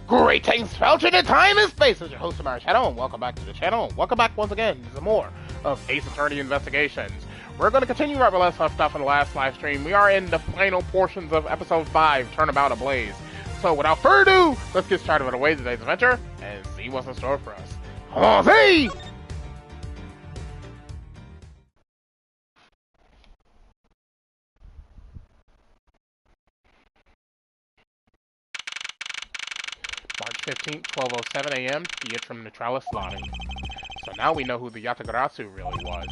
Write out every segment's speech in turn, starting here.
Greetings, Felton in time and space. This is your host, TheAmariaShadow, and welcome back to the channel, and welcome back once again to some more of Ace Attorney Investigations. We're going to continue right where we left off in the last live stream. We are in the final portions of Episode 5, Turnabout Ablaze. So, without further ado, let's get started with away today's adventure, and see what's in store for us. Allons-y! March 15th, 12:07 a.m., Theatrum Neutralis lobby. So now we know who the Yatagarasu really was,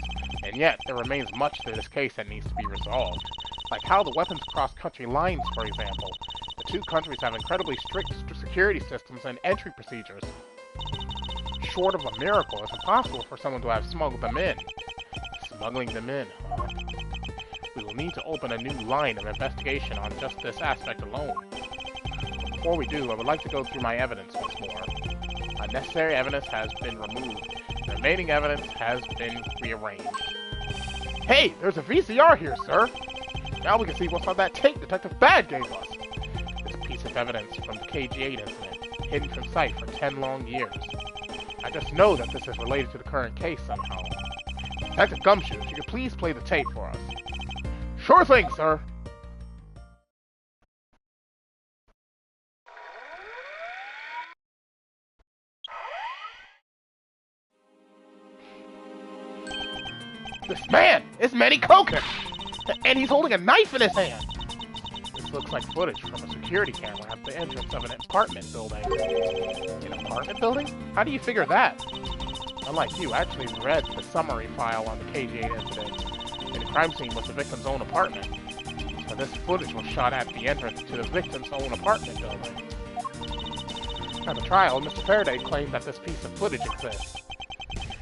and yet there remains much to this case that needs to be resolved. Like how the weapons cross country lines, for example. The two countries have incredibly strict security systems and entry procedures. Short of a miracle, it's impossible for someone to have smuggled them in. Smuggling them in, huh? We will need to open a new line of investigation on just this aspect alone. Before we do, I would like to go through my evidence once more. Unnecessary evidence has been removed. The remaining evidence has been rearranged. Hey, there's a VCR here, sir! Now we can see what's on that tape Detective Bad gave us. It's a piece of evidence from the KG8 incident, hidden from sight for 10 long years. I just know that this is related to the current case somehow. Detective Gumshoe, if you could please play the tape for us. Sure thing, sir! This man is Manny Koken! And he's holding a knife in his hand! This looks like footage from a security camera at the entrance of an apartment building. An apartment building? How do you figure that? Unlike you, I actually read the summary file on the KG8 incident, and the crime scene was the victim's own apartment. So this footage was shot at the entrance to the victim's own apartment building. At the trial, Mr. Faraday claimed that this piece of footage exists.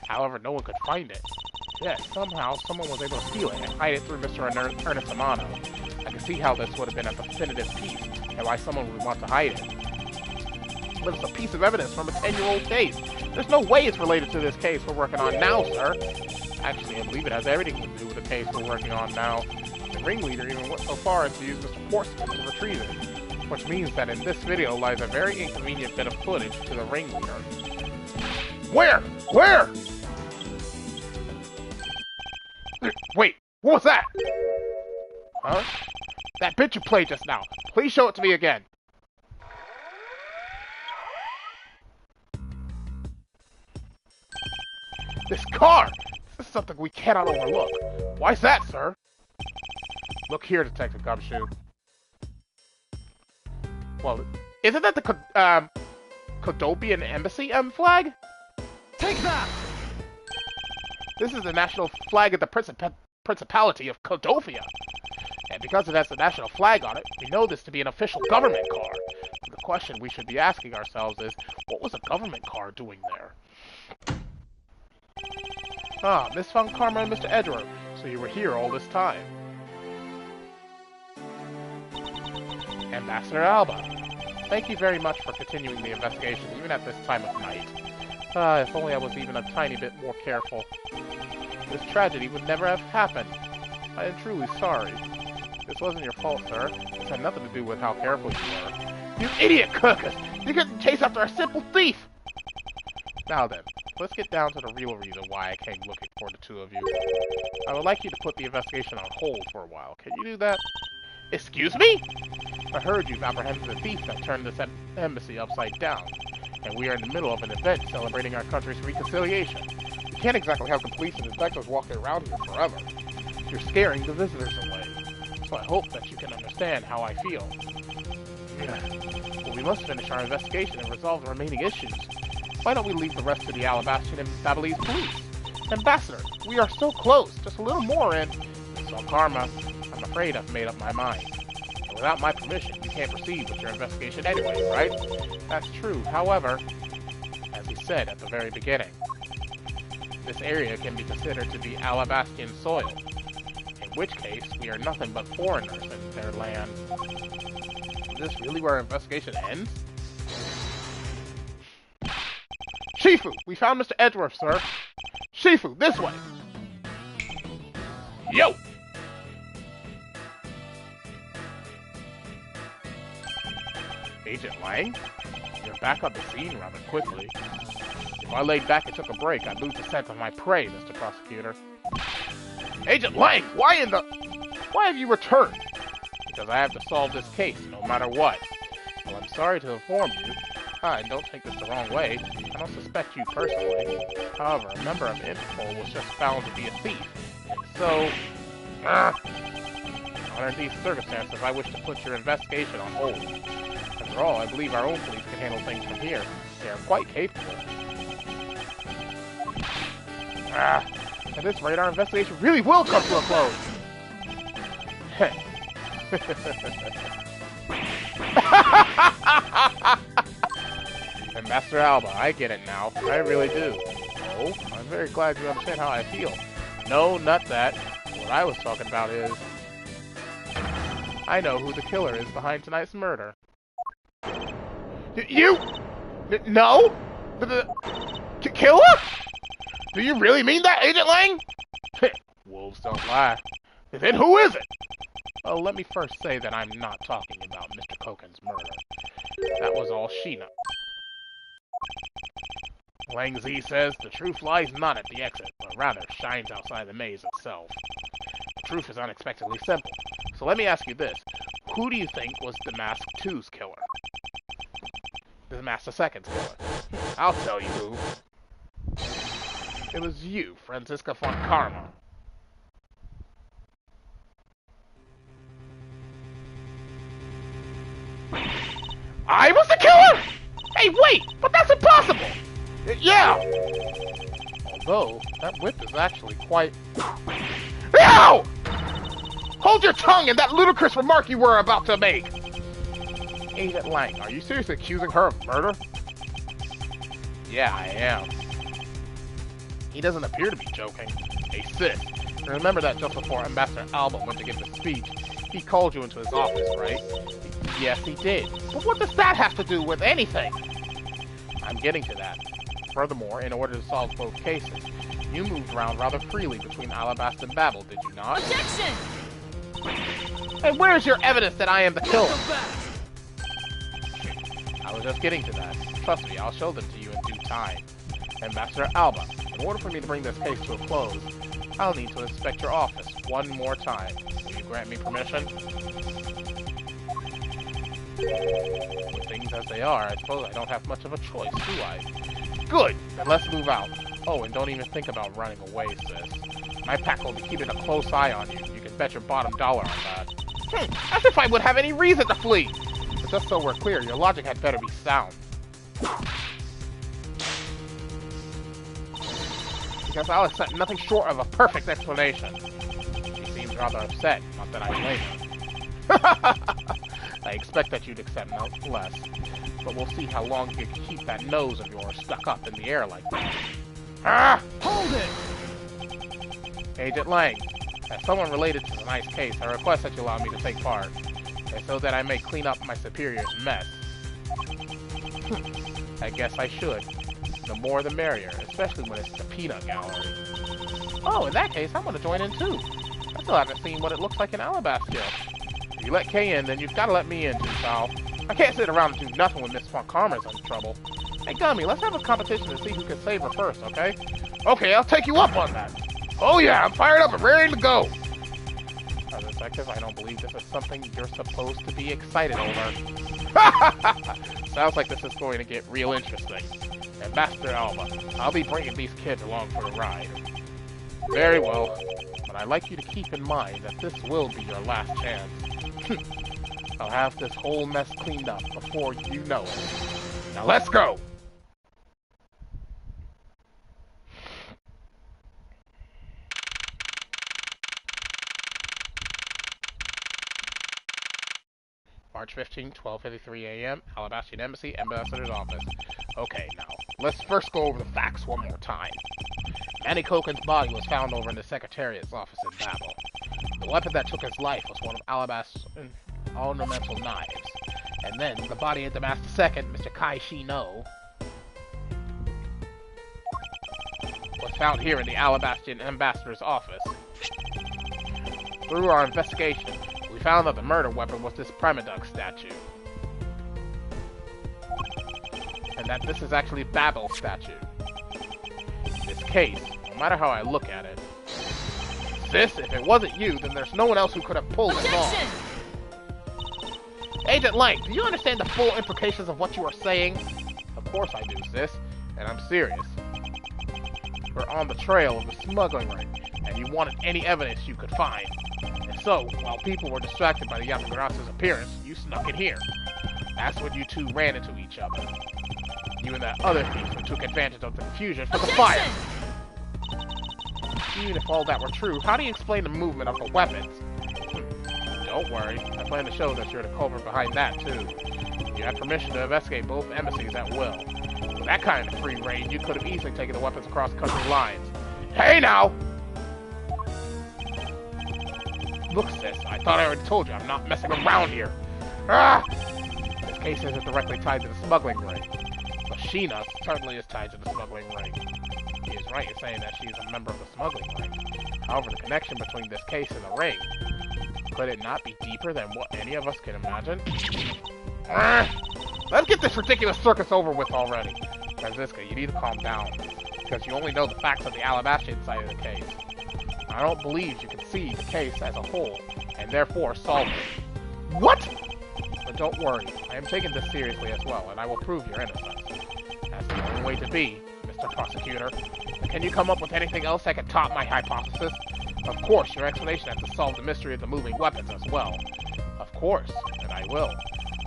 However, no one could find it. Yet, somehow, someone was able to steal it and hide it through Mr. Ernest Amano. I can see how this would have been a definitive piece, and why someone would want to hide it. But it's a piece of evidence from a 10-year-old case. There's no way it's related to this case we're working on now, sir. Actually, I believe it has everything to do with the case we're working on now. The ringleader even went so far as to use Mr. Portsmouth to retrieve it. Which means that in this video lies a very inconvenient bit of footage to the ringleader. Where? Where? Wait, what was that? Huh? That bit you played just now. Please show it to me again. This car! This is something we cannot overlook. Why's that, sir? Look here, Detective Gumshoe. Well, isn't that the Kodopian Embassy flag? Take that! This is the national flag of the Principality of Kodofia. And because it has the national flag on it, we know this to be an official government car. And the question we should be asking ourselves is, what was a government car doing there? Ah, Miss Von Karma and Mr. Edgeworth, so you were here all this time. Ambassador Alba, thank you very much for continuing the investigation, even at this time of night. If only I was even a tiny bit more careful. This tragedy would never have happened. I am truly sorry. This wasn't your fault, sir. This had nothing to do with how careful you were. You idiot, Kirkus! You couldn't chase after a simple thief! Now then, let's get down to the real reason why I came looking for the two of you. I would like you to put the investigation on hold for a while. Can you do that? Excuse me? I heard you've apprehended the thief that turned this embassy upside down. And we are in the middle of an event celebrating our country's reconciliation. We can't exactly have the police and inspectors walking around here forever. You're scaring the visitors away. So I hope that you can understand how I feel. But we must finish our investigation and resolve the remaining issues. Why don't we leave the rest to the Alabastian and Babalese police? Ambassador, we are so close. Just a little more and... So Karma, I'm afraid I've made up my mind. And without my permission, you can't proceed with your investigation anyway, right? That's true. However, as he said at the very beginning, this area can be considered to be Alabastian soil, in which case we are nothing but foreigners in their land. Is this really where our investigation ends? Shifu! We found Mr. Edgeworth, sir! Shifu, this way! Yo! Agent Lang? You're back on the scene rather quickly. If I laid back and took a break, I'd lose the scent of my prey, Mr. Prosecutor. Agent Lang, why have you returned? Because I have to solve this case, no matter what. Well, I'm sorry to inform you. And don't take this the wrong way. I don't suspect you personally. However, a member of Interpol was just found to be a thief. So, under these circumstances, I wish to put your investigation on hold. After all, I believe our own police can handle things from here. They are quite capable. At this rate, our investigation really will come to a close. And Master Alba, I get it now. I really do. Oh, I'm very glad you understand how I feel. No, not that. What I was talking about is... I know who the killer is behind tonight's murder. You? No? The killer? Do you really mean that, Agent Lang? Wolves don't lie. Then who is it? Well, let me first say that I'm not talking about Mr. Koken's murder. That was all she knows. Lang Z says the truth lies not at the exit, but rather shines outside the maze itself. The truth is unexpectedly simple. So let me ask you this. Who do you think was Damask 2's killer? Damask 2's killer. I'll tell you who. It was you, Franziska von Karma. I was the killer?! Hey, wait! But that's impossible! Yeah! Although, that whip is actually quite... Ow! Hold your tongue and that ludicrous remark you were about to make! Agent Lang, are you seriously accusing her of murder? Yeah, I am. He doesn't appear to be joking. Hey, sis, remember that just before Ambassador Alba went to give the speech, he called you into his office, right? Yes, he did. But what does that have to do with anything? I'm getting to that. Furthermore, in order to solve both cases, you moved around rather freely between Alabasta and Babel, did you not? Objection! And where's your evidence that I am the killer? I was just getting to that. Trust me, I'll show them to you in due time. Ambassador Alba, in order for me to bring this case to a close, I'll need to inspect your office one more time. Will you grant me permission? With things as they are, I suppose I don't have much of a choice, do I? Good! Then let's move out. Oh, and don't even think about running away, sis. My pack will be keeping a close eye on you. You can bet your bottom dollar on that. As if I would have any reason to flee! But just so we're clear, your logic had better be sound. Because I'll accept nothing short of a perfect explanation. She seems rather upset, not that I blame her. I expect that you'd accept no less, but we'll see how long you can keep that nose of yours stuck up in the air like that. Ah! Hold it! Agent Lang, as someone related to tonight's case, I request that you allow me to take part, and so that I may clean up my superior's mess. I guess I should. The more the merrier, especially when it's the peanut gallery. Oh, in that case, I'm gonna join in too. I still haven't seen what it looks like in Alabasta yet. If you let Kay in, then you've gotta let me in too, pal. I can't sit around and do nothing when Miss Von Karma's in trouble. Hey, Gummy, let's have a competition to see who can save her first, okay? Okay, I'll take you up on that. Oh yeah, I'm fired up and ready to go. As a detective, I don't believe this is something you're supposed to be excited over. Sounds like this is going to get real interesting. Ambassador Alba, I'll be bringing these kids along for the ride. Very well, but I'd like you to keep in mind that this will be your last chance. I'll have this whole mess cleaned up before you know it. Now let's go! March 15, 12:53 a.m., Alabastian Embassy, Ambassador's Office. Okay, now, let's first go over the facts one more time. Manny Koken's body was found over in the Secretariat's office in Babel. The weapon that took his life was one of Alabasta's ornamental knives. And then, the body of Damask II, Mr. Kai Shino, was found here in the Alabastian Ambassador's office. Through our investigation, we found that the murder weapon was this Primaduck statue. and that this is actually Babel's statue. This case, no matter how I look at it, sis, if it wasn't you, then there's no one else who could have pulled it off. Agent Lang, do you understand the full implications of what you are saying? Of course I do, sis, and I'm serious. We're on the trail of the smuggling ring, and you wanted any evidence you could find. And so, while people were distracted by the Yamagurasa's appearance, you snuck in here. That's when you two ran into each other. You and that other thief who took advantage of the confusion for the fire. Even if all that were true, how do you explain the movement of the weapons? Don't worry, I plan to show that you're the culprit behind that too. You had permission to investigate both embassies at will. With that kind of free reign, you could have easily taken the weapons across country lines. Hey now! Look, sis, I thought I already told you I'm not messing around here. Ah! This case isn't directly tied to the smuggling ring, but Sheena certainly is tied to the smuggling ring. He is right in saying that she is a member of the smuggling ring. However, the connection between this case and the ring, could it not be deeper than what any of us can imagine? Let's get this ridiculous circus over with already. Franziska, you need to calm down, because you only know the facts of the Alabastian side of the case. I don't believe you can see the case as a whole, and therefore solve it. What? But don't worry, I am taking this seriously as well, and I will prove your innocence. That's the only way to be, Mr. Prosecutor. Can you come up with anything else that can top my hypothesis? Of course, your explanation has to solve the mystery of the moving weapons as well. Of course, and I will.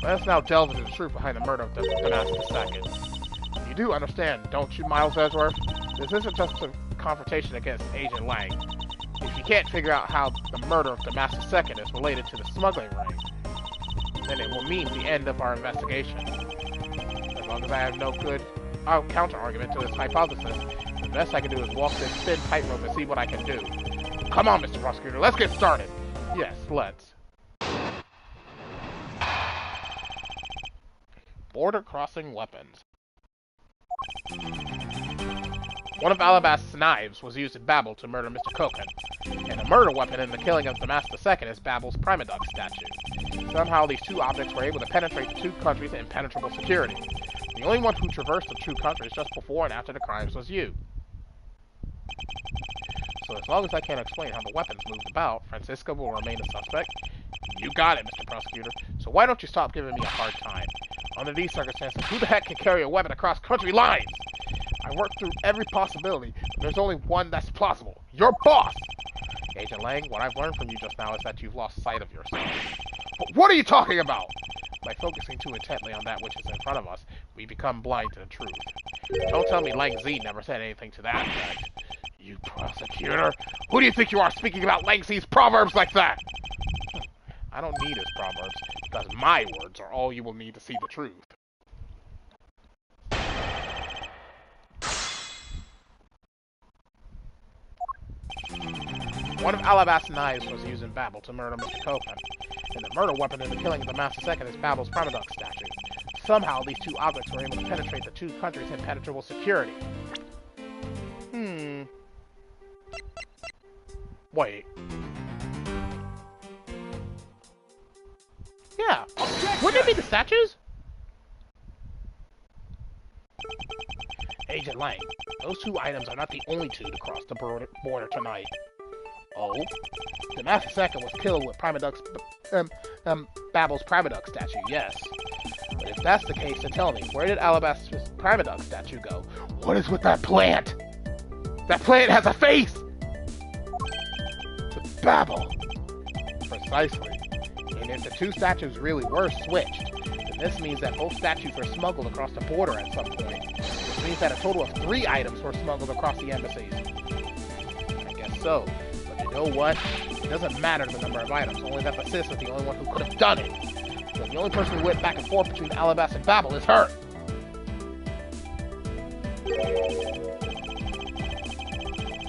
Let us now delve into the truth behind the murder of Damascus II. You do understand, don't you, Miles Edgeworth? This isn't just a confrontation against Agent Lang. If you can't figure out how the murder of Damascus II is related to the smuggling ring, then it will mean the end of our investigation. As long as I have no good counter-argument to this hypothesis, the best I can do is walk this thin tightrope and see what I can do. Come on, Mr. Prosecutor, let's get started! Yes, let's. Border-crossing weapons. One of Alabast's knives was used in Babel to murder Mr. Koken, and the murder weapon in the killing of Damascus II is Babel's Primadox statue. Somehow these two objects were able to penetrate the two countries' impenetrable security. The only one who traversed the two countries just before and after the crimes was you. So as long as I can't explain how the weapons moved about, Franziska will remain a suspect. You got it, Mr. Prosecutor. So why don't you stop giving me a hard time? Under these circumstances, who the heck can carry a weapon across country lines? I worked through every possibility, but there's only one that's plausible. Your boss! Agent Lang, what I've learned from you just now is that you've lost sight of yourself. But what are you talking about? By focusing too intently on that which is in front of us, we become blind to the truth. Don't tell me Lang Z never said anything to that effect. You prosecutor? Who do you think you are speaking about Lang Z's proverbs like that? I don't need his proverbs, because my words are all you will need to see the truth. One of Alabast's knives was used in Babel to murder Mr. Koken, and the murder weapon in the killing of the Master II is Babel's Primadox statue. Somehow, these two objects were able to penetrate the two countries' impenetrable security. Wait. Yeah. Wouldn't it be the statues? Agent Lang, those two items are not the only two to cross the border tonight. Oh? The Master II was killed with Babel's Primadox statue, yes. But if that's the case, then tell me, where did Alabast's Primadox statue go? What is with that plant? That plant has a face! To Babel. Precisely. And if the two statues really were switched, then this means that both statues were smuggled across the border at some point. Which means that a total of 3 items were smuggled across the embassies. I guess so. But you know what? It doesn't matter the number of items, only that the sis was the only one who could have done it. So the only person who went back and forth between Alabast and Babel is her.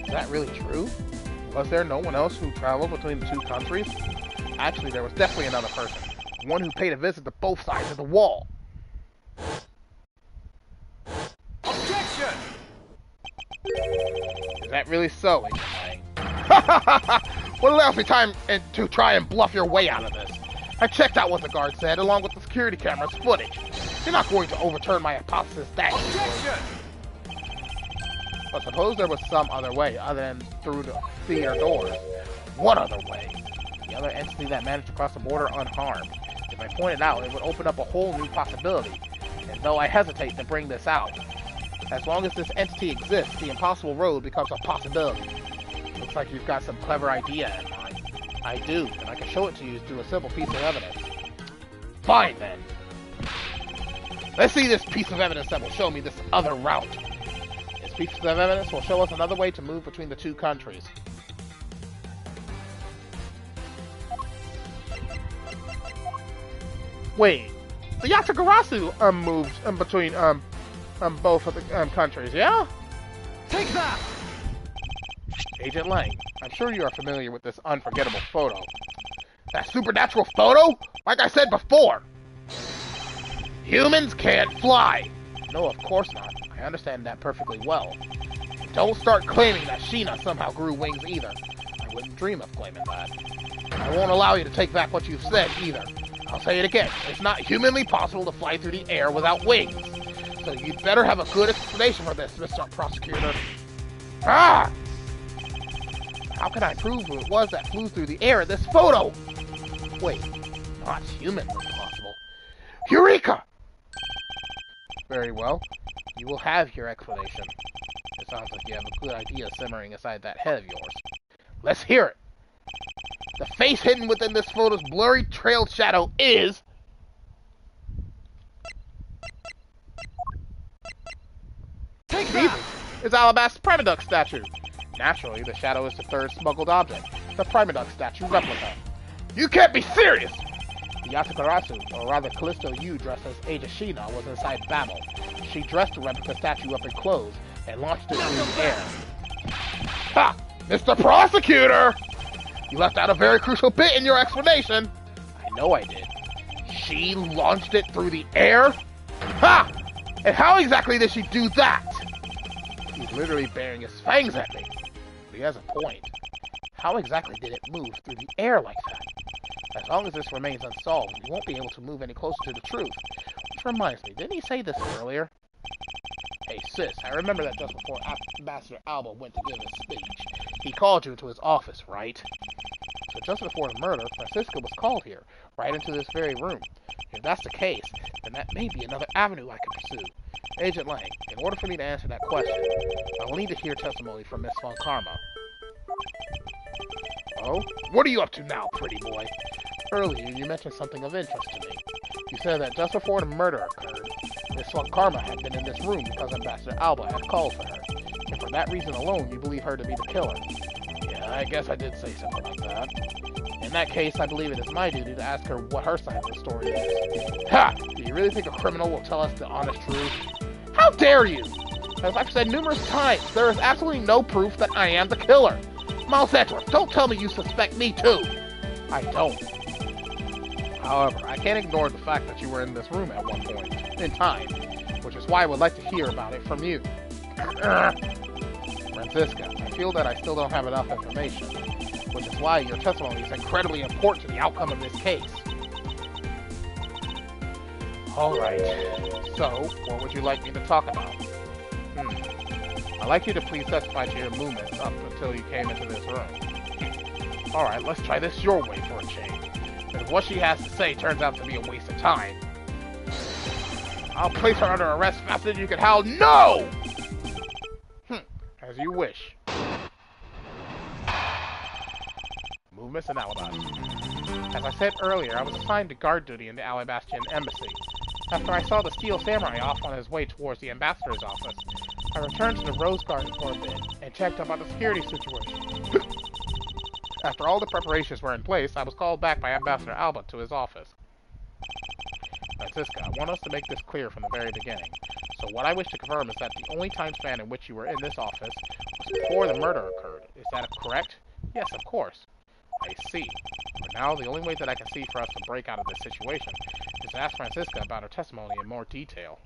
Is that really true? Was there no one else who traveled between the two countries? Actually, there was definitely another person. One who paid a visit to both sides of the wall. Objection! Is that really so, Agent Lang? What allows me time to try and bluff your way out of this? I checked out what the guard said, along with the security camera's footage. You're not going to overturn my hypothesis that easily. Objection! But suppose there was some other way other than through the theater doors. What other way? The other entity that managed to cross the border unharmed. If I point it out, it would open up a whole new possibility. And though I hesitate to bring this out, as long as this entity exists, the impossible road becomes a possibility. Looks like you've got some clever idea in mind. I do, and I can show it to you through a simple piece of evidence. Fine, then. Let's see this piece of evidence that will show me this other route. This piece of evidence will show us another way to move between the two countries. Wait, the Yatagarasu moved between both of the countries, yeah? Take that! Agent Lang, I'm sure you are familiar with this unforgettable photo. That supernatural photo? Like I said before! Humans can't fly! No, of course not. I understand that perfectly well. Don't start claiming that Sheena somehow grew wings either. I wouldn't dream of claiming that. I won't allow you to take back what you've said either. I'll say it again. It's not humanly possible to fly through the air without wings. So you'd better have a good explanation for this, Mr. Prosecutor. Ah! How can I prove who it was that flew through the air in this photo? Wait, not humanly possible. Eureka! Very well. You will have your explanation. It sounds like you have a good idea simmering inside that head of yours. Let's hear it. The face hidden within this photo's blurry trailed shadow is... Take that! It's Alabaster's Primaduck statue. Naturally, the shadow is the third smuggled object, the Primaduck statue replica. You can't be serious! The Yatagarasu, or rather Callisto Yu dressed as Aja Sheena, was inside Babel. She dressed the replica statue up in clothes and launched it through the air. Ha! Mr. Prosecutor! You left out a very crucial bit in your explanation. I know I did. She launched it through the air? Ha! And how exactly did she do that? He's literally baring his fangs at me. But he has a point. How exactly did it move through the air like that? As long as this remains unsolved, we won't be able to move any closer to the truth. Which reminds me, didn't he say this earlier? Hey sis, I remember that just before Ambassador Alba went to give his speech, he called you to his office, right? So just before the murder, Francisca was called here, right into this very room. If that's the case, then that may be another avenue I could pursue. Agent Lang, in order for me to answer that question, I will need to hear testimony from Miss Von Karma. Oh? What are you up to now, pretty boy? Earlier, you mentioned something of interest to me. You said that just before the murder occurred, Miss Von Karma had been in this room because Ambassador Alba had called for her. And for that reason alone, you believe her to be the killer. Yeah, I guess I did say something like that. In that case, I believe it is my duty to ask her what her side of the story is. Ha! Do you really think a criminal will tell us the honest truth? How dare you! As I've said numerous times, there is absolutely no proof that I am the killer. Malzetra, don't tell me you suspect me too! I don't. However, I can't ignore the fact that you were in this room at one point in time, which is why I would like to hear about it from you. Francisca, I feel that I still don't have enough information, which is why your testimony is incredibly important to the outcome of this case. Alright, so, what would you like me to talk about? I'd like you to please testify to your movements up until you came into this room. Alright, let's try this your way for a change. But if what she has to say turns out to be a waste of time, I'll place her under arrest faster than you can howl NO! As you wish. Movements and alibis. As I said earlier, I was assigned to guard duty in the Alabastian embassy. After I saw the Steel Samurai off on his way towards the ambassador's office, I returned to the Rose Garden for a bit and checked up on the security situation. After all the preparations were in place, I was called back by Ambassador Alba to his office. Francisca, I want us to make this clear from the very beginning. So what I wish to confirm is that the only time span in which you were in this office was before the murder occurred. Is that correct? Yes, of course. I see. But now, the only way that I can see for us to break out of this situation is to ask Francisca about her testimony in more detail.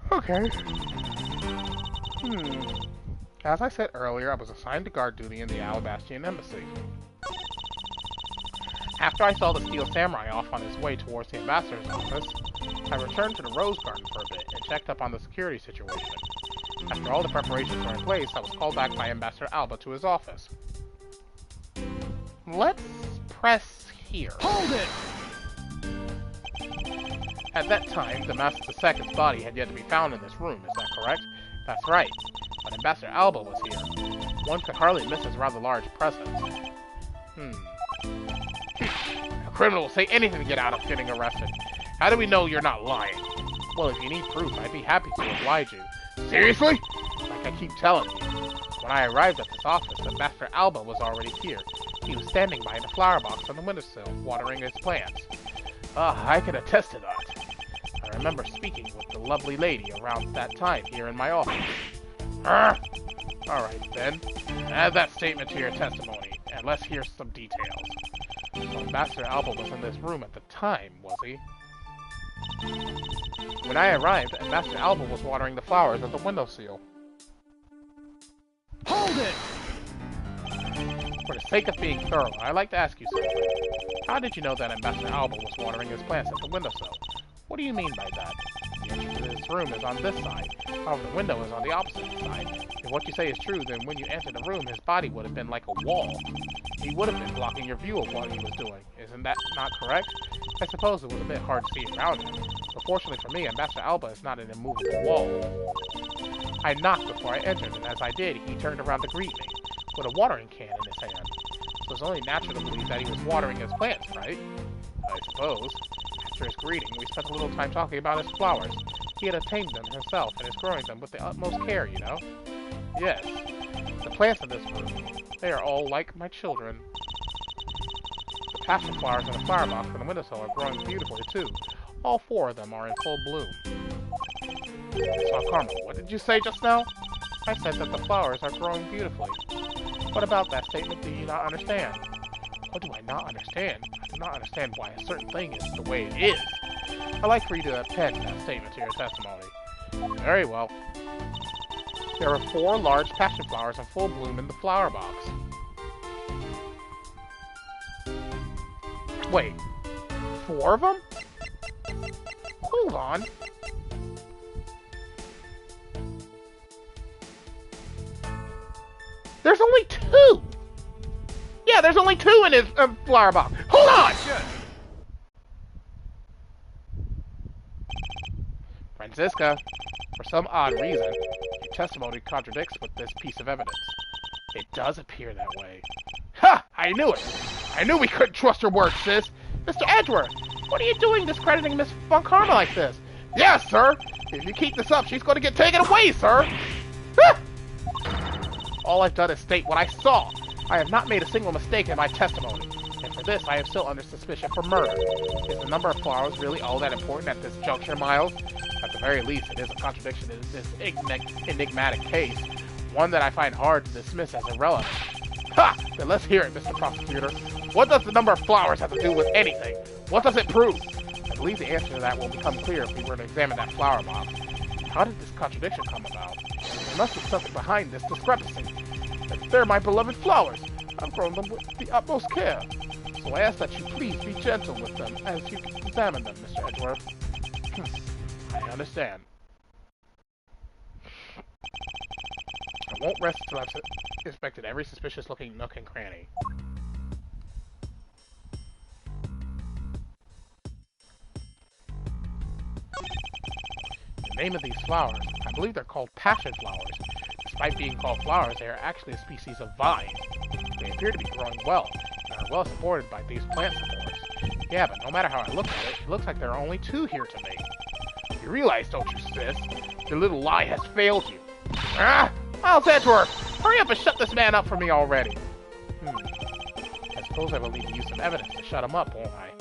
Okay. As I said earlier, I was assigned to guard duty in the Alabastian embassy. After I saw the Steel Samurai off on his way towards the ambassador's office, I returned to the Rose Garden for a bit and checked up on the security situation. After all the preparations were in place, I was called back by Ambassador Alba to his office. Let's press here. Hold it! At that time, the Master II's body had yet to be found in this room, is that correct? That's right, but Ambassador Alba was here. One could hardly miss his rather large presence. A criminal will say anything to get out of getting arrested. How do we know you're not lying? Well, if you need proof, I'd be happy to oblige you. Seriously? Like I keep telling you. When I arrived at this office, Ambassador Alba was already here. He was standing by the flower box on the windowsill, watering his plants. I can attest to that. I remember speaking with the lovely lady around that time here in my office. Alright then, add that statement to your testimony, and let's hear some details. So Ambassador Alba was in this room at the time, was he? When I arrived, Ambassador Alba was watering the flowers at the windowsill. Hold it! For the sake of being thorough, I'd like to ask you something. How did you know that Ambassador Alba was watering his plants at the windowsill? What do you mean by that? The entrance to this room is on this side, however the window is on the opposite side. If what you say is true, then when you entered the room, his body would have been like a wall. He would have been blocking your view of what he was doing. Isn't that not correct? I suppose it was a bit hard to see around him, but fortunately for me, Ambassador Alba is not an immovable wall. I knocked before I entered, and as I did, he turned around to greet me, with a watering can in his hand. So it's only natural to believe that he was watering his plants, right? I suppose. After his greeting, we spent a little time talking about his flowers. He had tamed them himself and is growing them with the utmost care, you know? Yes. The plants in this room, they are all like my children. The passion flowers in the flower box on the windowsill are growing beautifully, too. All 4 of them are in full bloom. So, Carmel, what did you say just now? I said that the flowers are growing beautifully. What about that statement do you not understand? What do I not understand? I do not understand why a certain thing is the way it is. I'd like for you to append that statement to your testimony. Very well. There are 4 large passion flowers in full bloom in the flower box. Wait, 4 of them? Hold on. There's only 2! Yeah, there's only 2 in his flower box. Hold on! Francisca, for some odd reason, your testimony contradicts with this piece of evidence. It does appear that way. Ha! I knew it! I knew we couldn't trust her word, sis! Mr. Edgeworth, what are you doing discrediting Miss Von Karma like this? Yes, sir! If you keep this up, she's going to get taken away, sir! Ha! All I've done is state what I saw. I have not made a single mistake in my testimony. And for this, I am still under suspicion for murder. Is the number of flowers really all that important at this juncture, Miles? At the very least, it is a contradiction in this enigmatic case. One that I find hard to dismiss as irrelevant. Ha! Then let's hear it, Mr. Prosecutor. What does the number of flowers have to do with anything? What does it prove? I believe the answer to that will become clear if we were to examine that flower box. How did this contradiction come about? There must be something behind this discrepancy. They're my beloved flowers. I've grown them with the utmost care. So I ask that you please be gentle with them as you examine them, Mr. Edgeworth. I understand. I won't rest until I've inspected every suspicious-looking nook and cranny. The name of these flowers, I believe they're called passion flowers. Despite being called flowers, they are actually a species of vine. They appear to be growing well, and are well supported by these plant supports. Yeah, but no matter how I look at it, it looks like there are only 2 here to me. You realize, don't you, sis? Your little lie has failed you. Ah! Miles Edgeworth! Hurry up and shut this man up for me already! I suppose I will need to use some evidence to shut him up, won't I?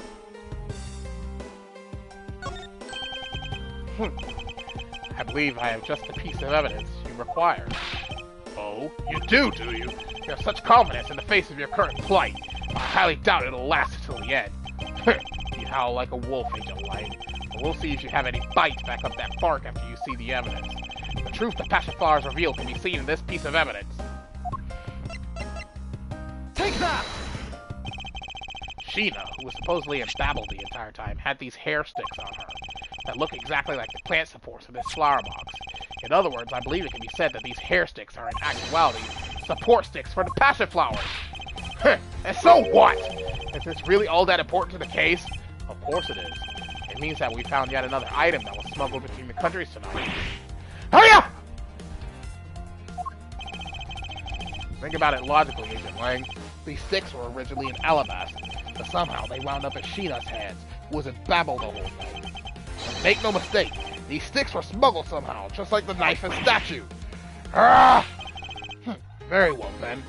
I believe I have just the piece of evidence you require. Oh, you do you? You have such confidence in the face of your current plight. I highly doubt it'll last until the end. You howl like a wolf, Agent Light. But we'll see if you have any bite back up that bark after you see the evidence. The truth the passion flowers reveal can be seen in this piece of evidence. Take that! Sheena, who was supposedly in Babel the entire time, had these hair sticks on her that look exactly like the plant supports of this flower box. In other words, I believe it can be said that these hair sticks are in actuality support sticks for the passion flowers. And so what? Is this really all that important to the case? Of course it is. It means that we found yet another item that was smuggled between the countries tonight. Hurry up! Think about it logically, Agent Lang. These sticks were originally in Alabaster, but somehow they wound up in Sheena's hands, who was in Babel the whole night. Make no mistake, these sticks were smuggled somehow, just like the knife and statue. Ah! Very well, then.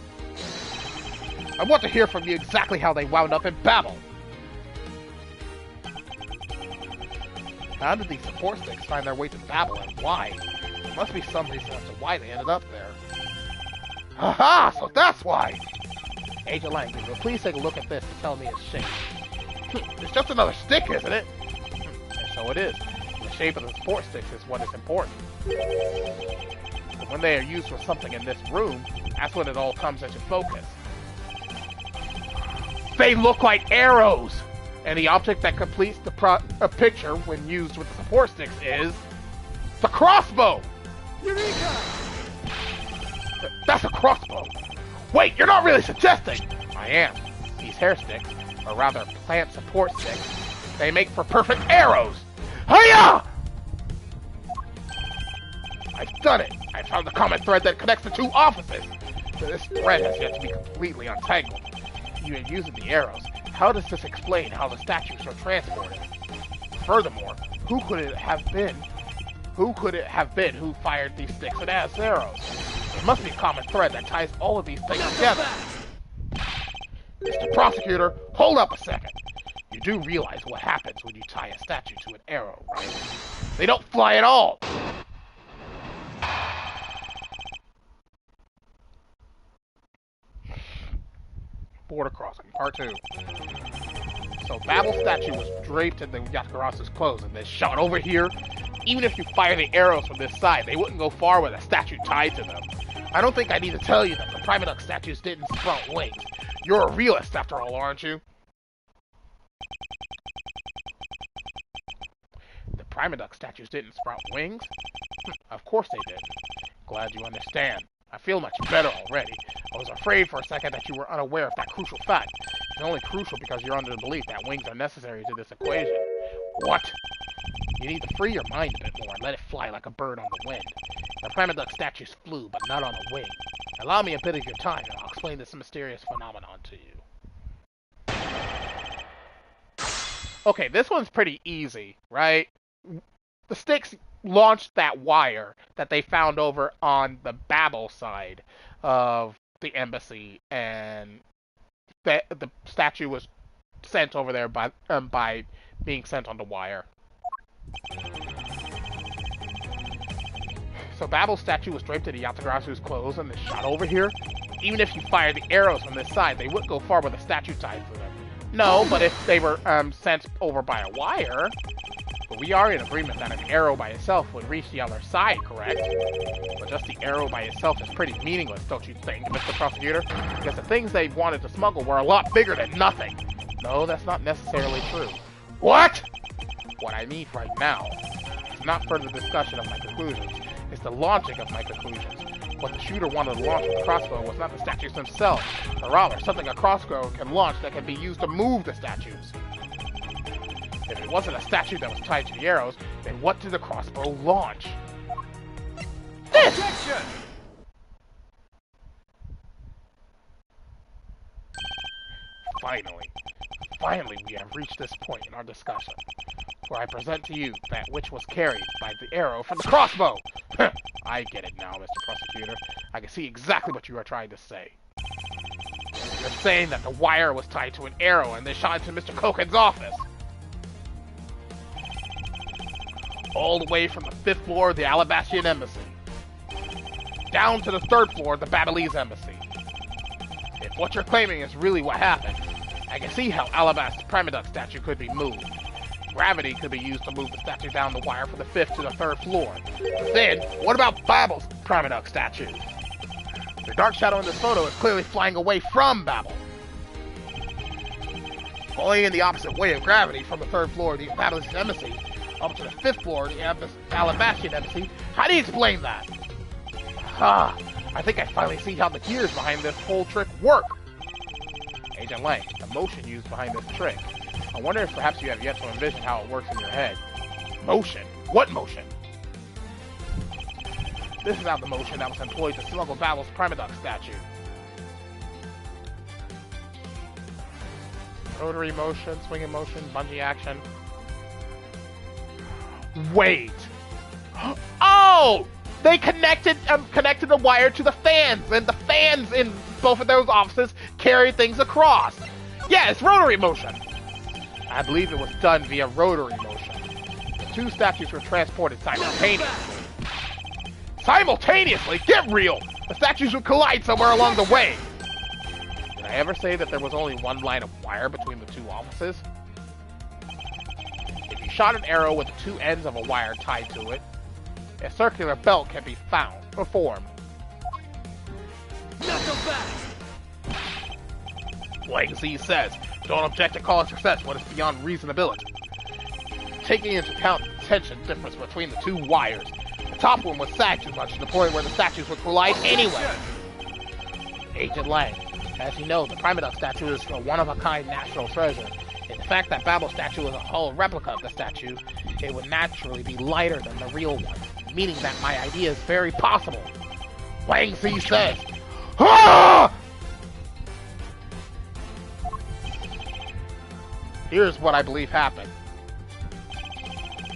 I want to hear from you exactly how they wound up in Babel. How did these support sticks find their way to Babel, and why? There must be some reason as to why they ended up there. Aha! So that's why! Agent Lang, will you please take a look at this and tell me its shape? It's just another stick, isn't it? And so it is. The shape of the support sticks is what is important. But when they are used for something in this room, that's when it all comes into focus. They look like arrows! And the object that completes the picture when used with the support sticks is... the crossbow! Eureka! That's a crossbow! Wait, you're not really suggesting! I am. These hair sticks, or rather plant support sticks, they make for perfect arrows! Hiya! I've done it! I found the common thread that connects the two offices! But this thread has yet to be completely untangled. Even using the arrows, how does this explain how the statues are transported? Furthermore, who could it have been who fired these sticks and ass arrows? There must be a common thread that ties all of these things together. Mr. Prosecutor, hold up a second. You do realize what happens when you tie a statue to an arrow, right? They don't fly at all! Border Crossing, Part 2. So Babel's statue was draped in the Yakurasu's clothes and then shot over here. Even if you fire the arrows from this side, they wouldn't go far with a statue tied to them. I don't think I need to tell you that the Primaduck statues didn't sprout wings. You're a realist after all, aren't you? The Primaduck statues didn't sprout wings? Of course they didn't. Glad you understand. I feel much better already. I was afraid for a second that you were unaware of that crucial fact. It's only crucial because you're under the belief that wings are necessary to this equation. What? You need to free your mind a bit more and let it fly like a bird on the wind. The Primaduck statues flew, but not on a wing. Allow me a bit of your time and I'll explain this mysterious phenomenon to you. Okay, this one's pretty easy, right? The sticks launched that wire that they found over on the Babel side of the embassy, and the statue was sent over there by being sent on the wire. So Babel's statue was draped in the Yatagarasu's clothes and then shot over here. Even if you fire the arrows from this side, they wouldn't go far with a statue tied to them. No, but if they were sent over by a wire... But we are in agreement that an arrow by itself would reach the other side, correct? But just the arrow by itself is pretty meaningless, don't you think, Mr. Prosecutor? Because the things they wanted to smuggle were a lot bigger than nothing. No, that's not necessarily true. What? What I need right now is not further discussion of my conclusions. It's the launching of my conclusions. What the shooter wanted to launch with the crossbow was not the statues themselves, but rather something a crossbow can launch that can be used to move the statues. If it wasn't a statue that was tied to the arrows, then what did the crossbow launch? This! Objection! Finally we have reached this point in our discussion, where I present to you that which was carried by the arrow from the crossbow! I get it now, Mr. Prosecutor. I can see exactly what you are trying to say. You're saying that the wire was tied to an arrow and then shot into Mr. Koken's office. All the way from the 5th floor of the Alabastian Embassy, down to the 3rd floor of the Babelese Embassy. If what you're claiming is really what happened, I can see how Alabaster's Primaduck statue could be moved. Gravity could be used to move the statue down the wire from the 5th to the 3rd floor. But then, what about Babel's Primaduck statue? The dark shadow in this photo is clearly flying away from Babel. Going in the opposite way of gravity from the 3rd floor of the Battle's Embassy up to the 5th floor of the Alabastian Embassy. How do you explain that? I think I finally see how the gears behind this whole trick work. Agent Lang, the motion used behind this trick. I wonder if perhaps you have yet to envision how it works in your head. Motion? What motion? This is how the motion that was employed to smuggle Babel's Primaduck statue. Rotary motion, swinging motion, bungee action. Wait! Oh! They connected the wire to the fans, and the fans in both of those offices carry things across. Yeah, it's rotary motion. I believe it was done via rotary motion. The 2 statues were transported simultaneously. Simultaneously? Get real! The statues would collide somewhere along the way. Did I ever say that there was only one line of wire between the 2 offices? If you shot an arrow with the 2 ends of a wire tied to it, a circular belt can be formed. Lang Z says, don't object to call a success when it's beyond reasonability. Taking into account the tension difference between the 2 wires, the top one was sagged too much to the point where the statues would collide anyway. Agent Lang, as you know, the Primaduck statue is a one-of-a-kind national treasure. In the fact that Babel's statue is a hull replica of the statue, it would naturally be lighter than the real one, meaning that my idea is very possible. Lang Z says, ah! Here's what I believe happened.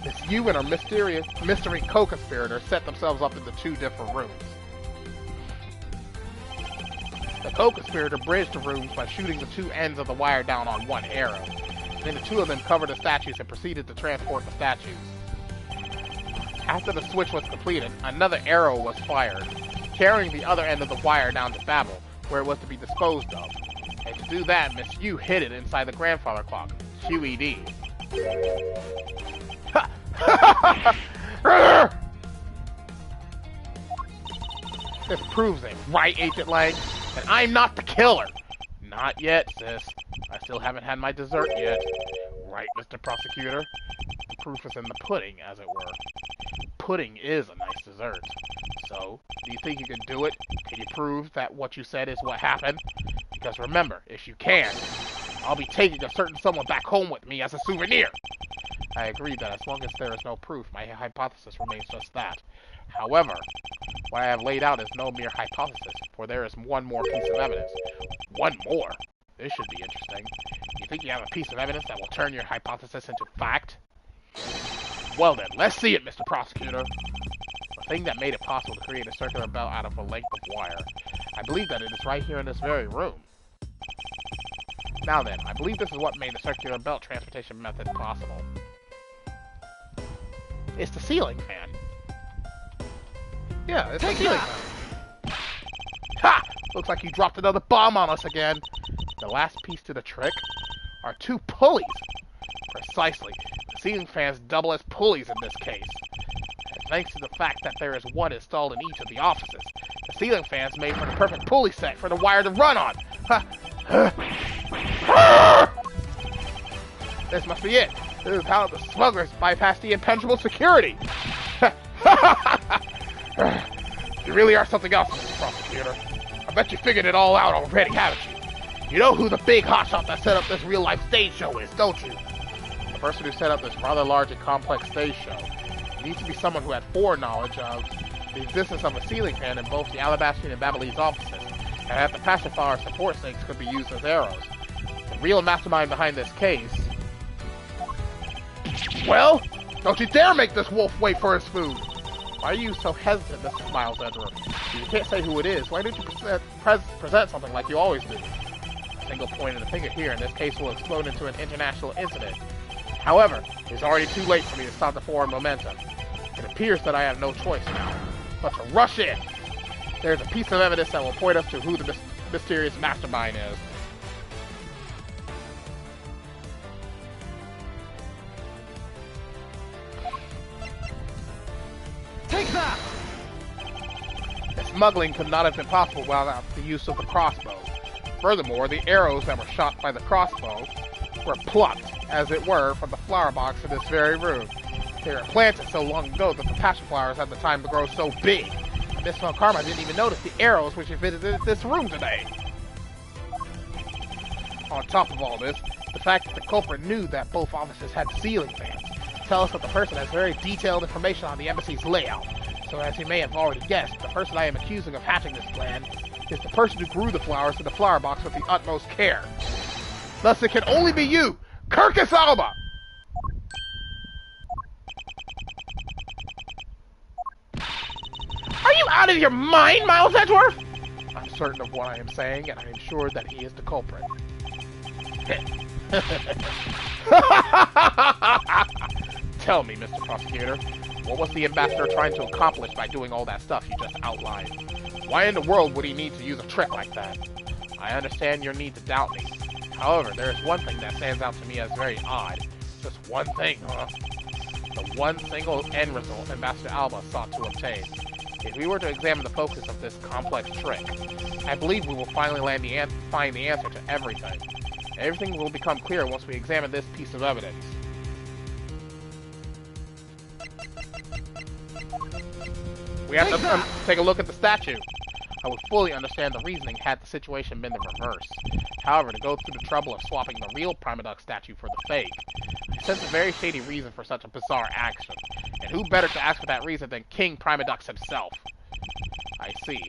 Miss Yu and her mystery co-conspirator set themselves up into 2 different rooms. The co-conspirator bridged the rooms by shooting the 2 ends of the wire down on 1 arrow. Then the 2 of them covered the statues and proceeded to transport the statues. After the switch was completed, another arrow was fired, carrying the other end of the wire down to Babel, where it was to be disposed of. And to do that, Miss Yu hid it inside the grandfather clock, QED. This proves it, right, Agent Lang? And I'm not the killer! Not yet, sis. I still haven't had my dessert yet. Right, Mr. Prosecutor? The proof is in the pudding, as it were. Pudding is a nice dessert. So, do you think you can do it? Can you prove that what you said is what happened? Because remember, if you can, I'll be taking a certain someone back home with me as a souvenir. I agree that as long as there is no proof, my hypothesis remains just that. However, what I have laid out is no mere hypothesis, for there is one more piece of evidence. One more? This should be interesting. You think you have a piece of evidence that will turn your hypothesis into fact? Well then, let's see it, Mr. Prosecutor. The thing that made it possible to create a circular belt out of a length of wire. I believe that it is right here in this very room. Now then, I believe this is what made the circular belt transportation method possible. It's the ceiling fan. Yeah, it's the ceiling fan. Ha! Looks like you dropped another bomb on us again. The last piece to the trick are 2 pulleys. Precisely. The ceiling fans double as pulleys in this case. And thanks to the fact that there is one installed in each of the offices, the ceiling fans made for the perfect pulley set for the wire to run on. This must be it. This is how the smugglers bypass the impenetrable security. You really are something else, Mr. Prosecutor. I bet you figured it all out already, haven't you? You know who the big hotshot that set up this real-life stage show is, don't you? The person who set up this rather large and complex stage show needs to be someone who had foreknowledge of the existence of a ceiling fan in both the Alabastian and Babelese offices, and that the pacifier support sinks could be used as arrows. The real mastermind behind this case... Well, don't you dare make this wolf wait for his food! Why are you so hesitant, Mr. Smiles Edgeworth? If you can't say who it is, why don't you present something like you always do? A single point of the finger here in this case will explode into an international incident. However, it's already too late for me to stop the forward momentum. It appears that I have no choice now, but to rush in. There's a piece of evidence that will point us to who the mysterious mastermind is. Take that! The smuggling could not have been possible without the use of the crossbow. Furthermore, the arrows that were shot by the crossbow were plucked, as it were, from the flower box in this very room. They were planted so long ago that the passion flowers had the time to grow so big. And Miss Von Karma didn't even notice the arrows which had visited this room today. On top of all this, the fact that the culprit knew that both offices had ceiling fans tells us that the person has very detailed information on the embassy's layout. So as you may have already guessed, the person I am accusing of hatching this plan is the person who grew the flowers in the flower box with the utmost care. Thus it can only be you, Kirkus Alba! Are you out of your mind, Miles Edgeworth? I'm certain of what I am saying, and I am sure that he is the culprit. Tell me, Mr. Prosecutor, what was the ambassador trying to accomplish by doing all that stuff you just outlined? Why in the world would he need to use a trick like that? I understand your need to doubt me. However, there is one thing that stands out to me as very odd. Just one thing, huh? The one single end result Ambassador Alba sought to obtain. If we were to examine the focus of this complex trick, I believe we will finally find the answer to everything. Everything will become clear once we examine this piece of evidence. We have to take a look at the statue. I would fully understand the reasoning had the situation been the reverse. However, to go through the trouble of swapping the real Primaduck statue for the fake, I sense a very shady reason for such a bizarre action. And who better to ask for that reason than King Primadux himself? I see.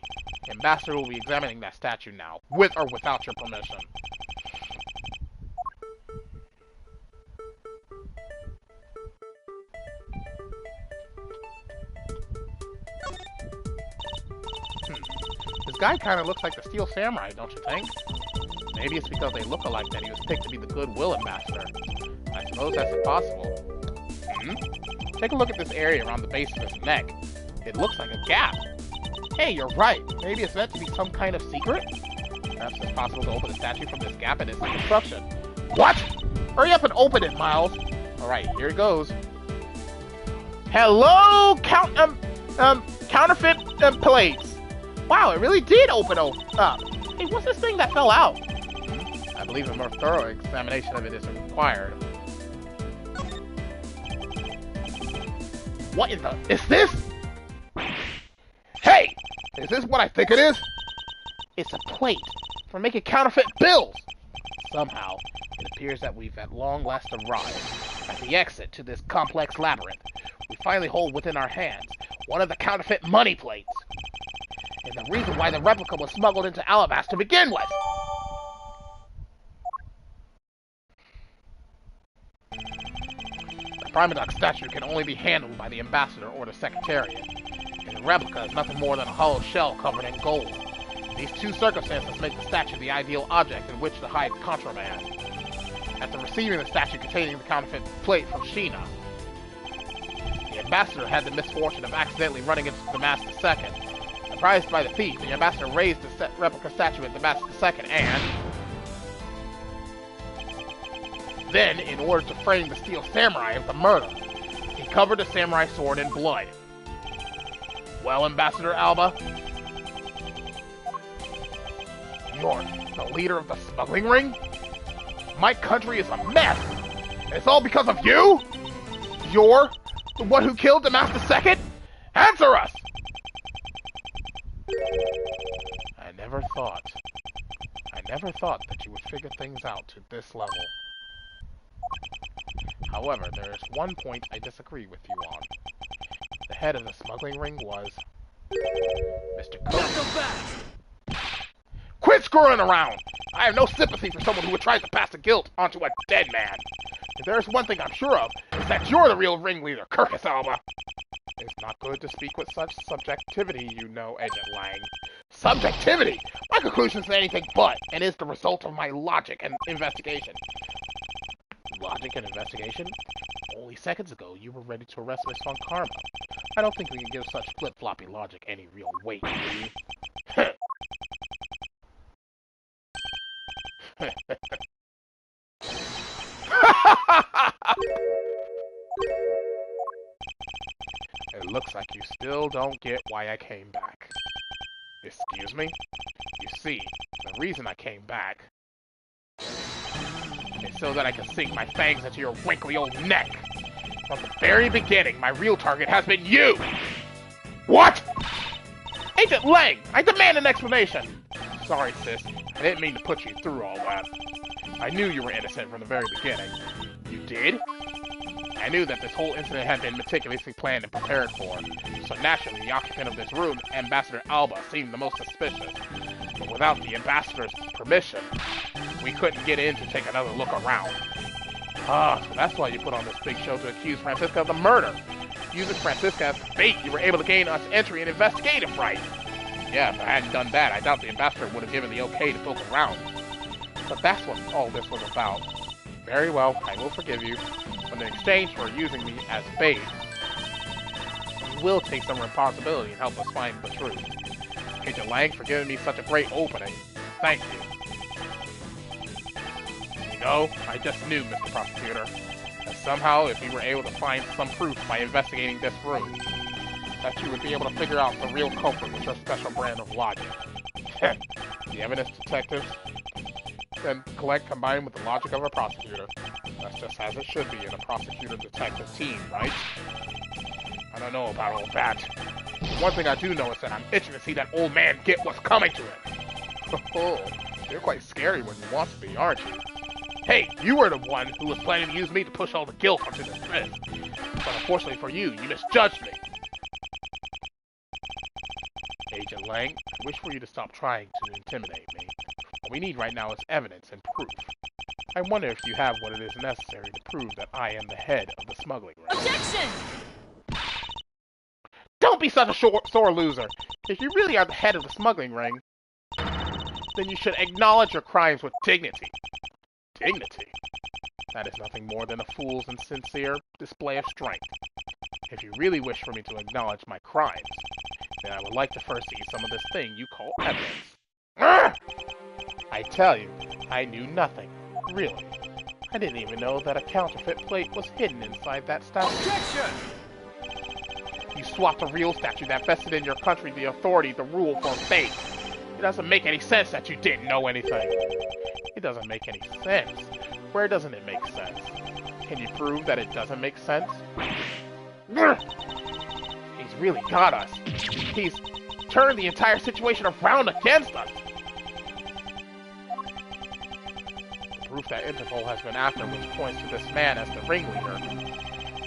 Ambassador will be examining that statue now, with or without your permission. This guy kind of looks like the Steel Samurai, don't you think? Maybe it's because they look alike that he was picked to be the Goodwill Ambassador. I suppose that's possible. Take a look at this area around the base of his neck. It looks like a gap. Hey, you're right. Maybe it's meant to be some kind of secret? Perhaps it's possible to open the statue from this gap in its construction. What? Hurry up and open it, Miles. Alright, here it goes. Hello, counterfeit plates. Wow, it really did open up. Hey, what's this thing that fell out? I believe a more thorough examination of it is required. What in the... Is this? Hey! Is this what I think it is? It's a plate for making counterfeit bills! Somehow, it appears that we've at long last arrived at the exit to this complex labyrinth. We finally hold within our hands one of the counterfeit money plates. And the reason why the replica was smuggled into Alabasta to begin with! The Primaduck statue can only be handled by the ambassador or the Secretariat, and the replica is nothing more than a hollow shell covered in gold. These two circumstances make the statue the ideal object in which to hide contraband. After receiving the statue containing the counterfeit plate from Sheena, the ambassador had the misfortune of accidentally running into Damascus II. Surprised by the thief, the ambassador raised the replica statue at Damascus II and... Then, in order to frame the Steel Samurai of the murder, he covered the samurai sword in blood. Well, Ambassador Alba? You're the leader of the smuggling ring? My country is a mess! It's all because of you? You're the one who killed Damascus II? Answer us! I never thought that you would figure things out to this level. However, there is one point I disagree with you on. The head of the smuggling ring was... Mr. Cook. Quit screwing around! I have no sympathy for someone who would try to pass the guilt onto a dead man. If there is one thing I'm sure of, it's that you're the real ringleader, Kirkus Alba. It's not good to speak with such subjectivity, you know, Agent Lang. Subjectivity? My conclusion is anything but, and is the result of my logic and investigation. Logic and investigation? Only seconds ago, you were ready to arrest Miss Von Karma. I don't think we can give such flip-floppy logic any real weight, do you? It looks like you still don't get why I came back. Excuse me? You see, the reason I came back is so that I can sink my fangs into your wrinkly old neck. From the very beginning, my real target has been you! What? Agent Lang, I demand an explanation! Sorry, sis. I didn't mean to put you through all that. I knew you were innocent from the very beginning. You did? I knew that this whole incident had been meticulously planned and prepared for. So naturally, the occupant of this room, Ambassador Alba, seemed the most suspicious. But without the Ambassador's permission, we couldn't get in to take another look around. Ah, so that's why you put on this big show to accuse Francisca of the murder. Using Francisca as bait, you were able to gain us entry and investigative right. Yeah, if I hadn't done that, I doubt the Ambassador would have given the okay to poke around. But that's what all this was about. Very well, I will forgive you. But in exchange for using me as bait, you will take some responsibility and help us find the truth. Agent Lang for giving me such a great opening. Thank you. You know, I just knew, Mr. Prosecutor, that somehow if you were able to find some proof by investigating this room, that you would be able to figure out the real culprit with your special brand of logic. The evidence detectives then collect combined with the logic of a prosecutor. That's just as it should be in a prosecutor-detective team, right? I don't know about all that. One thing I do know is that I'm itching to see that old man get what's coming to him. Oh, you're quite scary when you want to be, aren't you? Hey, you were the one who was planning to use me to push all the guilt onto this list. But unfortunately for you, you misjudged me. Agent Lang, I wish for you to stop trying to intimidate me. What we need right now is evidence and proof. I wonder if you have what it is necessary to prove that I am the head of the smuggling ring. Objection! Don't be such a sore loser! If you really are the head of the smuggling ring, then you should acknowledge your crimes with dignity. Dignity? That is nothing more than a fool's and sincere display of strength. If you really wish for me to acknowledge my crimes, then I would like to first see some of this thing you call evidence. Urgh! I tell you, I knew nothing. Really. I didn't even know that a counterfeit plate was hidden inside that statue. Objection! You swapped a real statue that vested in your country the authority to rule for fake. It doesn't make any sense that you didn't know anything. It doesn't make any sense. Where doesn't it make sense? Can you prove that it doesn't make sense? Urgh! He's really got us. He's turned the entire situation around against us. The proof that Interpol has been after which points to this man as the ringleader.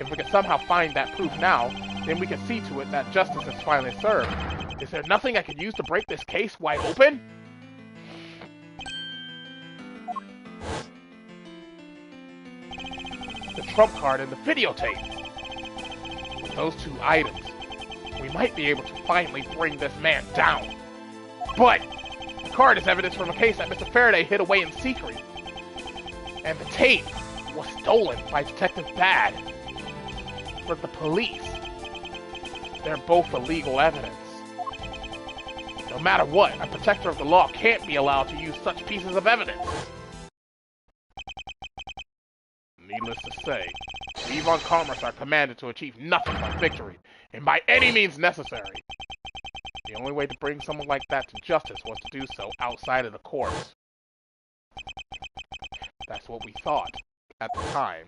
If we can somehow find that proof now, then we can see to it that justice is finally served. Is there nothing I could use to break this case wide open? The trump card and the videotape. With those two items, we might be able to finally bring this man down. But the card is evidence from a case that Mr. Faraday hid away in secret. And the tape was stolen by Detective Bad. For the police. They're both illegal evidence. No matter what, a protector of the law can't be allowed to use such pieces of evidence. Needless to say, we Von Commerce are commanded to achieve nothing but victory, and by any means necessary. The only way to bring someone like that to justice was to do so outside of the courts. That's what we thought at the time.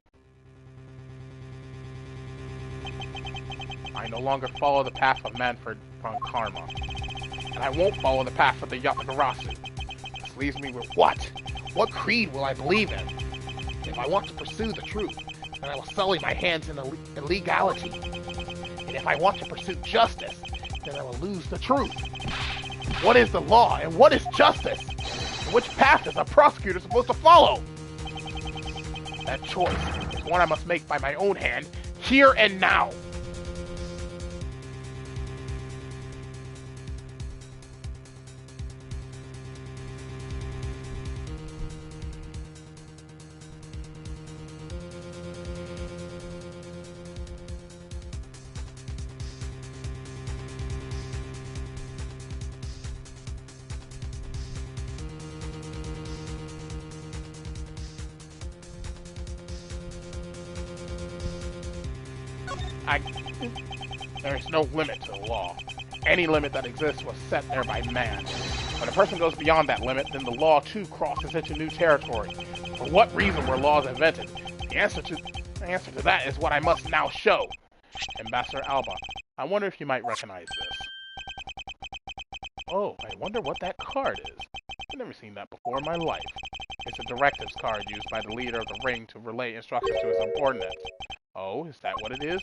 I no longer follow the path of Manfred von Karma, and I won't follow the path of the Yamagarasu. This leaves me with what? What creed will I believe in? If I want to pursue the truth, then I will sully my hands in illegality. And if I want to pursue justice, then I will lose the truth. What is the law and what is justice? And which path is a prosecutor supposed to follow? That choice is one I must make by my own hand, here and now. There is no limit to the law. Any limit that exists was set there by man. When a person goes beyond that limit, then the law too crosses into new territory. For what reason were laws invented? The answer to that is what I must now show. Ambassador Alba, I wonder if you might recognize this. Oh, I wonder what that card is. I've never seen that before in my life. It's a directives card used by the leader of the ring to relay instructions to his subordinates. Oh, is that what it is?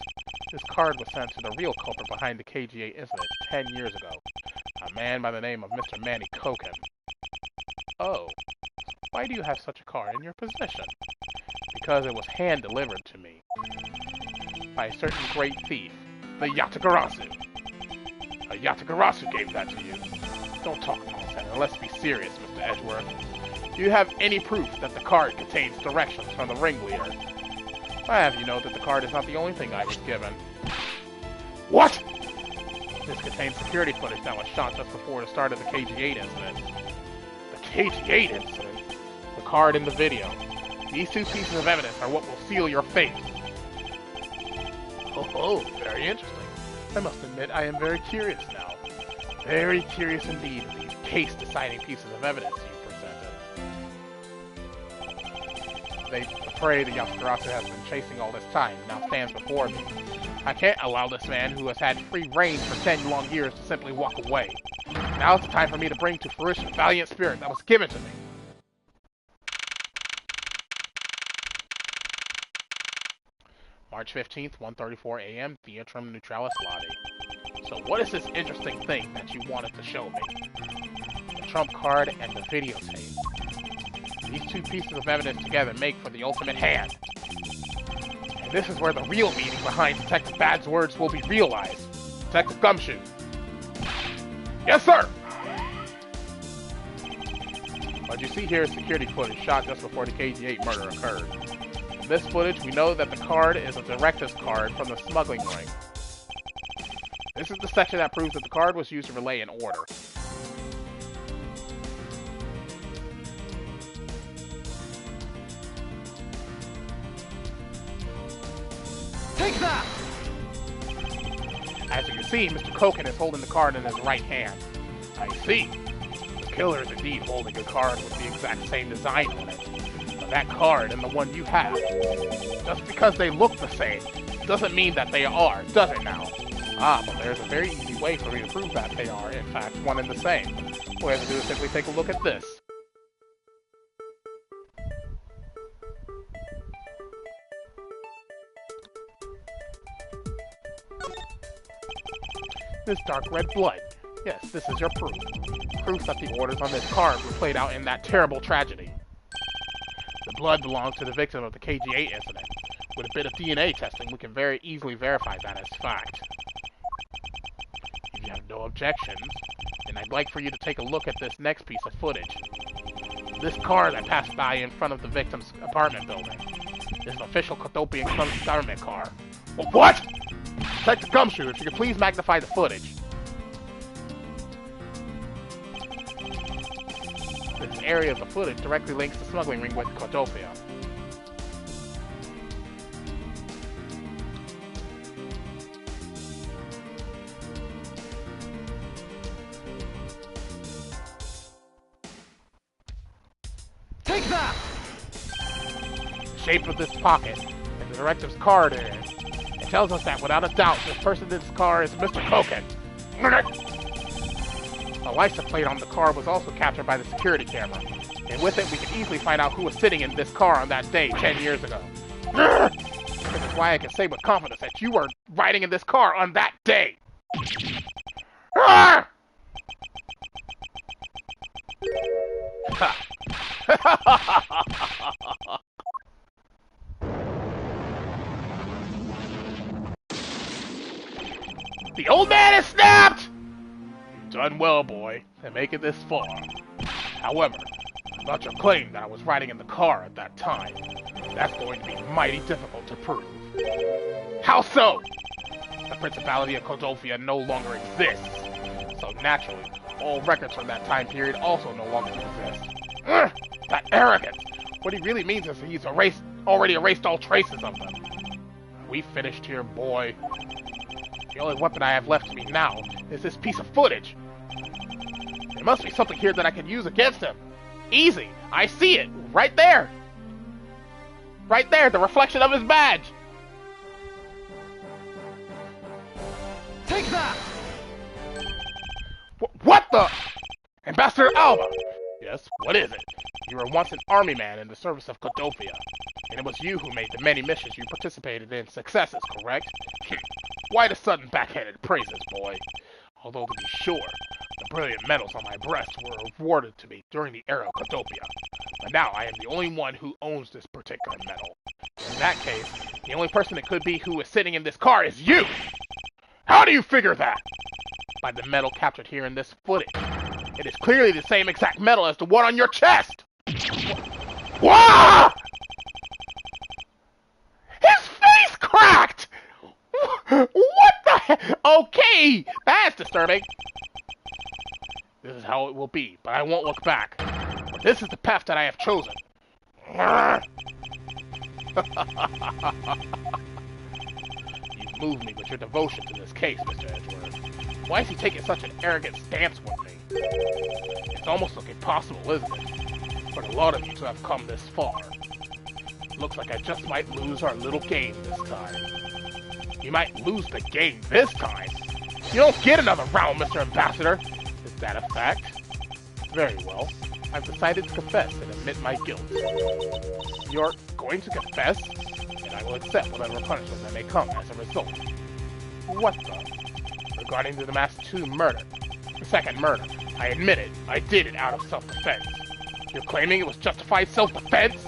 This card was sent to the real culprit behind the KGA incident 10 years ago. A man by the name of Mr. Manny Koken. Oh, why do you have such a card in your possession? Because it was hand-delivered to me by a certain great thief, the Yatagarasu. A Yatagarasu gave that to you. Don't talk nonsense, and let's be serious, Mr. Edgeworth. Do you have any proof that the card contains directions from the ringleader? I have you know that the card is not the only thing I was given. What? This contains security footage that was shot just before the start of the KG-8 incident. The KG-8 incident? The card in the video. These two pieces of evidence are what will seal your fate. Oh, very interesting. I must admit I am very curious now. Very curious indeed of these case-deciding pieces of evidence you presented. The prey the Yatagarasu has been chasing all this time now stands before me. I can't allow this man who has had free reign for 10 long years to simply walk away. Now is the time for me to bring to fruition the valiant spirit that was given to me. March 15th, 1:34 a.m., the Interim Neutralis Lobby. So what is this interesting thing that you wanted to show me? The trump card and the videotape. These two pieces of evidence together make for the ultimate hand. And this is where the real meaning behind Detective Bad's words will be realized. Detective Gumshoe. Yes, sir! What you see here is security footage shot just before the KG-8 murder occurred. From this footage, we know that the card is a directives card from the smuggling ring. This is the section that proves that the card was used to relay an order. Take that! As you can see, Mr. Koken is holding the card in his right hand. I see. The killer is indeed holding a card with the exact same design on it. But that card and the one you have, just because they look the same, doesn't mean that they are, does it now? Ah, but there's a very easy way for me to prove that they are, in fact, one and the same. All we have to do is simply take a look at this. This dark red blood. Yes, this is your proof. Proof that the orders on this card were played out in that terrible tragedy. The blood belongs to the victim of the KG-8 incident. With a bit of DNA testing, we can very easily verify that as fact. If you have no objections, then I'd like for you to take a look at this next piece of footage. This car that passed by in front of the victim's apartment building is an official Kotopian government car. What? Detective Gumshoe, if you could please magnify the footage. This area of the footage directly links the smuggling ring with Kotopia. Take that! The shape of this pocket and the directive's card in it. It tells us that without a doubt, this person in this car is Mr. Koken. The license plate on the car was also captured by the security camera, and with it we can easily find out who was sitting in this car on that day 10 years ago. This is why I can say with confidence that you were riding in this car on that day. The old man has snapped! You've done well, boy, to make it this far. However, about your claim that I was riding in the car at that time, that's going to be mighty difficult to prove. How so? The Principality of Kodofia no longer exists, so naturally, all records from that time period also no longer exist. That arrogance! What he really means is he's already erased all traces of them. Are we finished here, boy? The only weapon I have left to me now is this piece of footage. There must be something here that I can use against him. Easy! I see it! Right there! Right there, the reflection of his badge! Take that! What the? Ambassador Alba! Yes, what is it? You were once an army man in the service of Kodofia, and it was you who made the many missions you participated in successes, correct? Why the sudden backhanded praises, boy? Although, to be sure, the brilliant medals on my breast were awarded to me during the era of Kodofia, but now I am the only one who owns this particular medal. In that case, the only person it could be who is sitting in this car is you! How do you figure that? By the medal captured here in this footage. It is clearly the same exact medal as the one on your chest! Wah! His face cracked! What the heck? Okay, that's disturbing. This is how it will be, but I won't look back. For this is the path that I have chosen. You've moved me with your devotion to this case, Mr. Edgeworth. Why is he taking such an arrogant stance with me? It's almost looking impossible, isn't it? For a lot of you to have come this far. Looks like I just might lose our little game this time. You might lose the game this time? You don't get another round, Mr. Ambassador! Is that a fact? Very well. I've decided to confess and admit my guilt. You're going to confess? And I will accept whatever punishment that may come as a result. What the? Regarding to the Master 2 murder. The second murder. I admit it. I did it out of self-defense. You're claiming it was justified self-defense?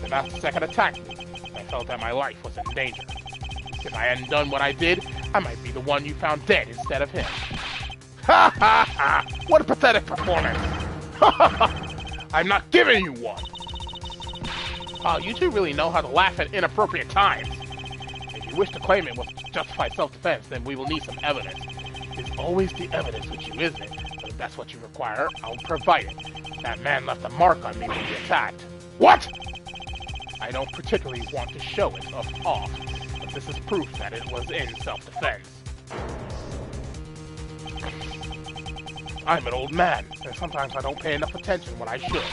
The Master Second attacked me. I felt that my life was in danger. If I hadn't done what I did, I might be the one you found dead instead of him. Ha ha ha! What a pathetic performance! Ha ha ha! I'm not giving you one! You two really know how to laugh at inappropriate times. If you wish to claim it was justified self-defense, then we will need some evidence. It's always the evidence with you, isn't it? But if that's what you require, I'll provide it. That man left a mark on me when he attacked. What? I don't particularly want to show it off, but this is proof that it was in self-defense. I'm an old man, and sometimes I don't pay enough attention when I should.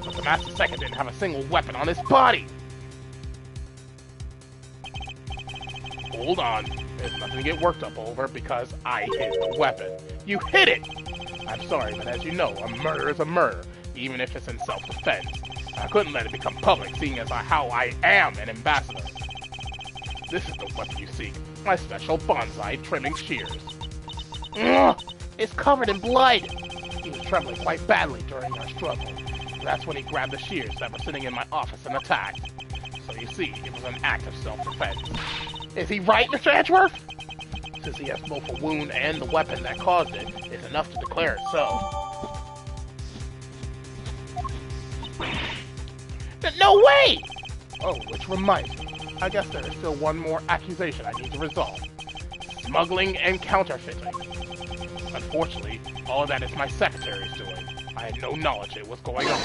But the Master Second didn't have a single weapon on his body! Hold on. There's nothing to get worked up over because I hid the weapon. You hid it! I'm sorry, but as you know, a murder is a murder, even if it's in self-defense. I couldn't let it become public, seeing as how I am an ambassador. This is the weapon you seek, my special bonsai trimming shears. Ugh, it's covered in blood! He was trembling quite badly during our struggle. That's when he grabbed the shears that were sitting in my office and attacked. So you see, it was an act of self-defense. Is he right, Mr. Edgeworth? Since he has both a wound and the weapon that caused it, it's enough to declare it so. No way! Oh, which reminds me, I guess there is still one more accusation I need to resolve. Smuggling and counterfeiting. Unfortunately, all of that is my secretary's doing. I had no knowledge it was going on.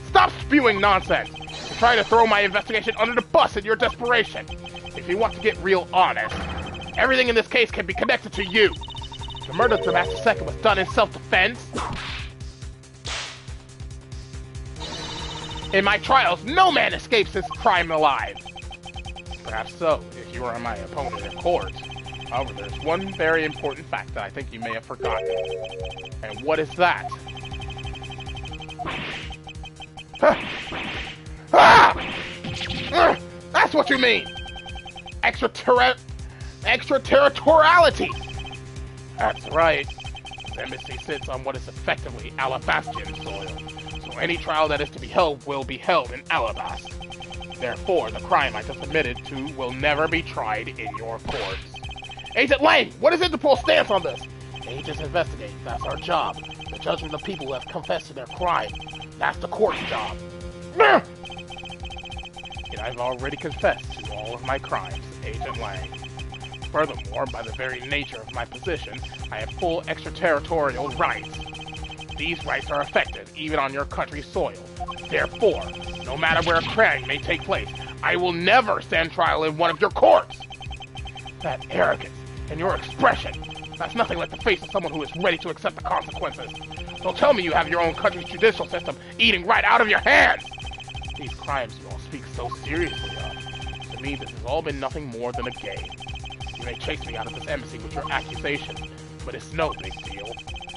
Stop spewing nonsense! You're trying to throw my investigation under the bus in your desperation. If you want to get real honest, everything in this case can be connected to you. The murder of the Master Second was done in self-defense. In my trials, no man escapes this crime alive. Perhaps so, if you are my opponent in court. However, there's one very important fact that I think you may have forgotten. And what is that? That's what you mean! Extraterritoriality! That's right. The embassy sits on what is effectively Alabastian soil. So any trial that is to be held will be held in Alabast. Therefore, the crime I just admitted to will never be tried in your courts. Agent Lang, what is Interpol's stance on this? Agents investigate. That's our job. The judgment of people who have confessed to their crime. That's the court's job. And I've already confessed to all of my crimes, Agent Lang. Furthermore, by the very nature of my position, I have full extraterritorial rights. These rights are effective even on your country's soil. Therefore, no matter where a crime may take place, I will never stand trial in one of your courts. That arrogance and your expression, that's nothing like the face of someone who is ready to accept the consequences. Don't tell me you have your own country's judicial system eating right out of your hands. These crimes you all speak so seriously of. To me, this has all been nothing more than a game. You may chase me out of this embassy with your accusation, but it's no big deal.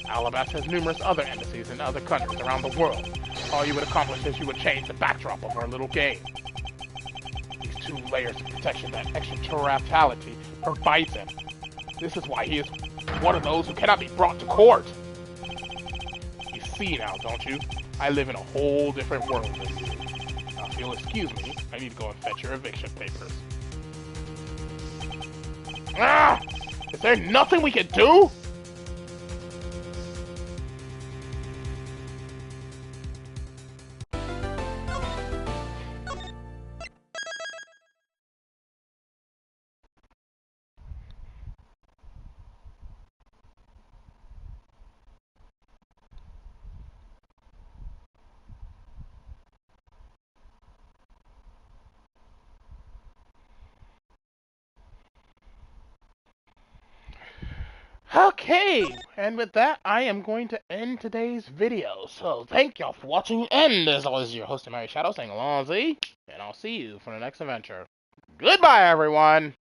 Alabas has numerous other embassies in other countries around the world. All you would accomplish is you would change the backdrop of our little game. These 2 layers of protection that extraterritoriality provides him. This is why he is one of those who cannot be brought to court. You see now, don't you? I live in a whole different world than you. Now, if you'll excuse me, I need to go and fetch your eviction papers. Ah! Is there nothing we can do? Okay, and with that, I am going to end today's video. So, thank y'all for watching, and as always, your host, TheAmariaShadow, saying along Z, and I'll see you for the next adventure. Goodbye, everyone!